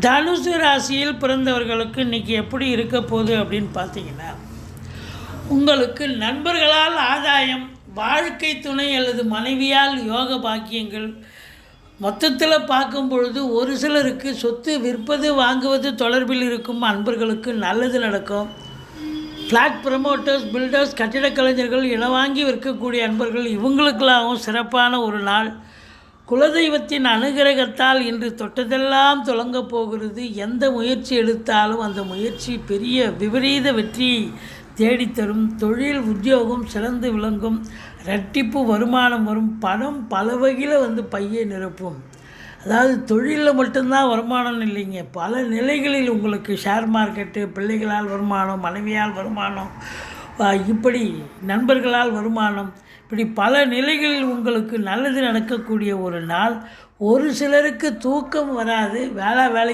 தனுசு ராசியில் பிறந்தவர்களுக்கு இன்றைக்கி எப்படி இருக்க போகுது அப்படின்னு பார்த்தீங்கன்னா, உங்களுக்கு நண்பர்களால் ஆதாயம், வாழ்க்கை துணை அல்லது மனைவியால் யோக பாக்கியங்கள், மொத்தத்தில் பார்க்கும் பொழுது ஒரு சிலருக்கு சொத்து விற்பது வாங்குவது தொடர்பில் இருக்கும் அன்பர்களுக்கு நல்லது நடக்கும். ஃப்ளாட் ப்ரமோட்டர்ஸ், பில்டர்ஸ், கட்டிடக் கலைஞர்கள், வாங்கி விற்கக்கூடிய அன்பர்கள் இவங்களுக்கெல்லாம் சிறப்பான ஒரு நாள். குலதெய்வத்தின் அனுகிரகத்தால் இன்று தொட்டதெல்லாம் தொடங்கப் போகிறது. எந்த முயற்சி எடுத்தாலும் அந்த முயற்சி பெரிய விபரீத வெற்றியை தேடித்தரும். தொழில் உத்தியோகம் சிறந்து விளங்கும். இரட்டிப்பு வருமானம் வரும். பணம் பல வகையில் பையை நிரப்பும். அதாவது தொழிலில் மட்டும்தான் வருமானம் இல்லைங்க, பல நிலைகளில் உங்களுக்கு ஷேர் மார்க்கெட்டு, பிள்ளைகளால் வருமானம், மனைவியால் வருமானம், இப்படி நண்பர்களால் வருமானம், இப்படி பல நிலைகளில் உங்களுக்கு நல்லது நடக்கக்கூடிய ஒரு நாள். ஒரு சிலருக்கு தூக்கம் வராது. வேலை